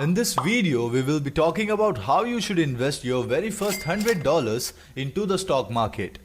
In this video, we will be talking about how you should invest your very first $100 into the stock market.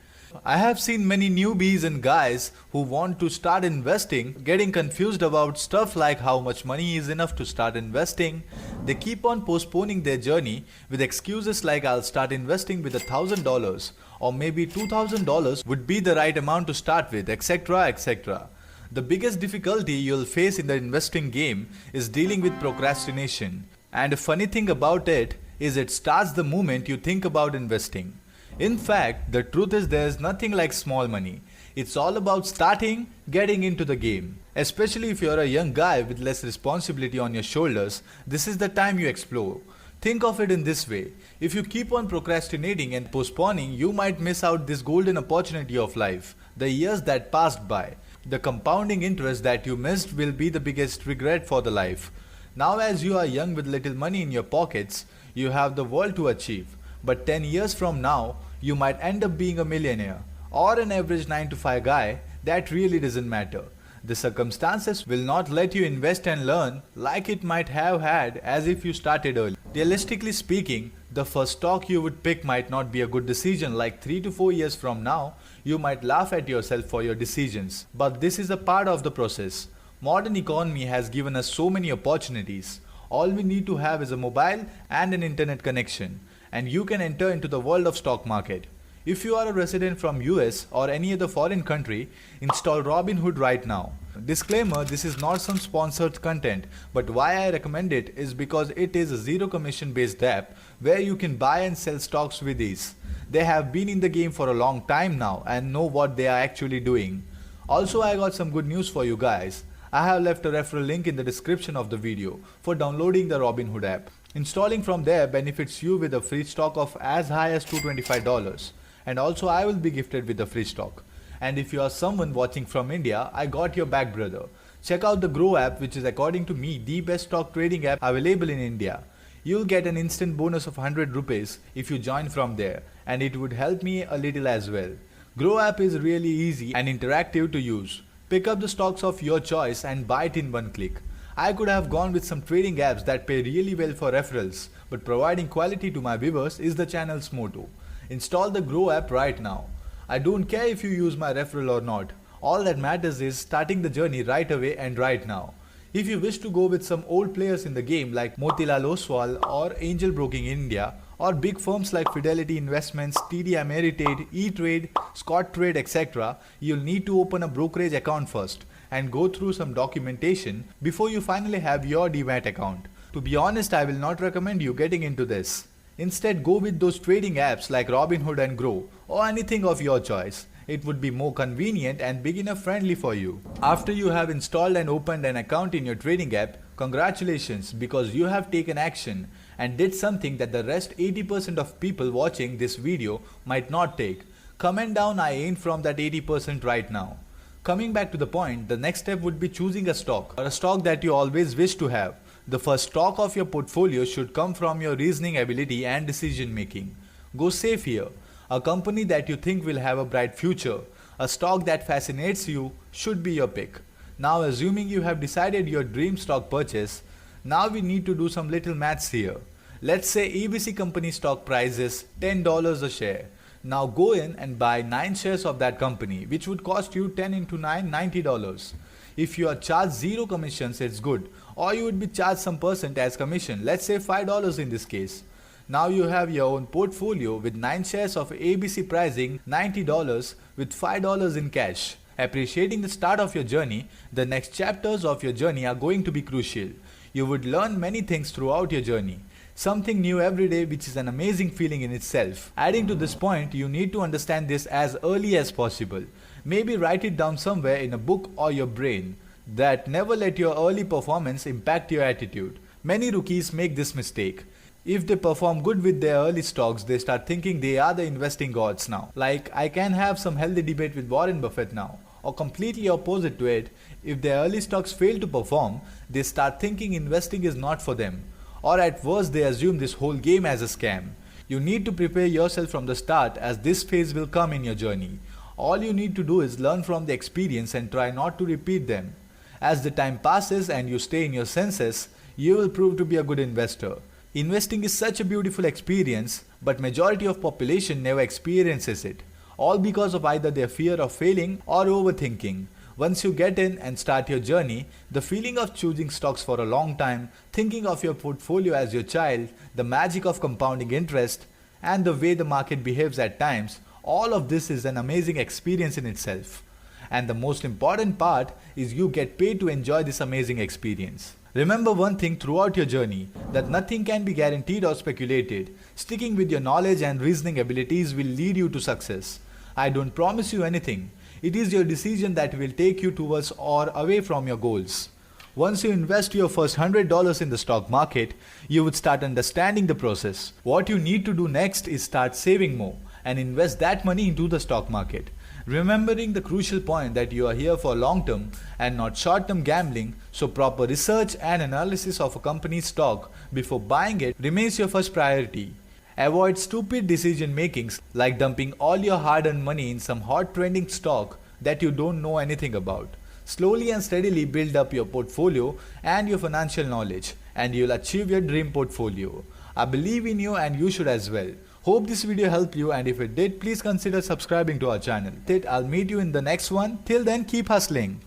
I have seen many newbies and guys who want to start investing getting confused about stuff like how much money is enough to start investing. They keep on postponing their journey with excuses like I'll start investing with $1,000 or maybe $2,000 would be the right amount to start with, etc. etc. The biggest difficulty you'll face in the investing game is dealing with procrastination. And the funny thing about it is it starts the moment you think about investing. In fact, the truth is there's nothing like small money. It's all about starting, getting into the game. Especially if you're a young guy with less responsibility on your shoulders, this is the time you explore. Think of it in this way. If you keep on procrastinating and postponing, you might miss out this golden opportunity of life, the years that passed by. The compounding interest that you missed will be the biggest regret for the life. Now as you are young with little money in your pockets, you have the world to achieve. But 10 years from now, you might end up being a millionaire or an average 9 to 5 guy. That really doesn't matter. The circumstances will not let you invest and learn like it might have had as if you started early. Realistically speaking, the first stock you would pick might not be a good decision. Like 3 to 4 years from now, you might laugh at yourself for your decisions. But this is a part of the process. Modern economy has given us so many opportunities. All we need to have is a mobile and an internet connection, and you can enter into the world of stock market. If you are a resident from US or any other foreign country, install Robinhood right now. Disclaimer, this is not some sponsored content, but why I recommend it is because it is a zero commission based app where you can buy and sell stocks with ease. They have been in the game for a long time now and know what they are actually doing. Also, I got some good news for you guys. I have left a referral link in the description of the video for downloading the Robinhood app. Installing from there benefits you with a free stock of as high as $225. And also I will be gifted with the free stock. And if you are someone watching from India, I got your back, brother. Check out the Grow app, which is according to me the best stock trading app available in India. You'll get an instant bonus of 100 rupees if you join from there, and it would help me a little as well. Grow app is really easy and interactive to use. Pick up the stocks of your choice and buy it in one click. I could have gone with some trading apps that pay really well for referrals, but providing quality to my viewers is the channel's motto. Install the Grow app right now. I don't care if you use my referral or not. All that matters is starting the journey right away and right now. If you wish to go with some old players in the game like Motilal Oswal or Angel Broking India, or big firms like Fidelity Investments, TD Ameritrade, E-Trade, Scott Trade, etc., you'll need to open a brokerage account first and go through some documentation before you finally have your Demat account. To be honest, I will not recommend you getting into this. Instead, go with those trading apps like Robinhood and Grow, or anything of your choice. It would be more convenient and beginner friendly for you. After you have installed and opened an account in your trading app, congratulations, because you have taken action and did something that the rest 80% of people watching this video might not take. Comment down I ain't from that 80% right now. Coming back to the point, the next step would be choosing a stock, or a stock that you always wish to have. The first stock of your portfolio should come from your reasoning ability and decision making. Go safe here. A company that you think will have a bright future, a stock that fascinates you should be your pick. Now assuming you have decided your dream stock purchase, now we need to do some little maths here. Let's say ABC company stock price is $10 a share. Now go in and buy 9 shares of that company, which would cost you 10 into 9, $90. If you are charged zero commissions, it's good. Or you would be charged some percent as commission, let's say $5 in this case. Now you have your own portfolio with 9 shares of ABC pricing $90 with $5 in cash. Appreciating the start of your journey, the next chapters of your journey are going to be crucial. You would learn many things throughout your journey. Something new every day, which is an amazing feeling in itself. Adding to this point, you need to understand this as early as possible. Maybe write it down somewhere in a book or your brain. That never let your early performance impact your attitude. Many rookies make this mistake. If they perform good with their early stocks, they start thinking they are the investing gods now. Like, I can have some healthy debate with Warren Buffett now. Or completely opposite to it, if their early stocks fail to perform, they start thinking investing is not for them. Or at worst, they assume this whole game as a scam. You need to prepare yourself from the start, as this phase will come in your journey. All you need to do is learn from the experience and try not to repeat them. As the time passes and you stay in your senses, you will prove to be a good investor. Investing is such a beautiful experience, but majority of population never experiences it, all because of either their fear of failing or overthinking. Once you get in and start your journey, the feeling of choosing stocks for a long time, thinking of your portfolio as your child, the magic of compounding interest, and the way the market behaves at times, all of this is an amazing experience in itself. And the most important part is you get paid to enjoy this amazing experience. Remember one thing throughout your journey, that nothing can be guaranteed or speculated. Sticking with your knowledge and reasoning abilities will lead you to success. I don't promise you anything. It is your decision that will take you towards or away from your goals. Once you invest your first $100 in the stock market, you would start understanding the process. What you need to do next is start saving more and invest that money into the stock market. Remembering the crucial point that you are here for long term and not short term gambling, so proper research and analysis of a company's stock before buying it remains your first priority. Avoid stupid decision makings like dumping all your hard earned money in some hot trending stock that you don't know anything about. Slowly and steadily build up your portfolio and your financial knowledge, and you'll achieve your dream portfolio. I believe in you and you should as well. Hope this video helped you, and if it did, please consider subscribing to our channel. I'll meet you in the next one. Till then, keep hustling.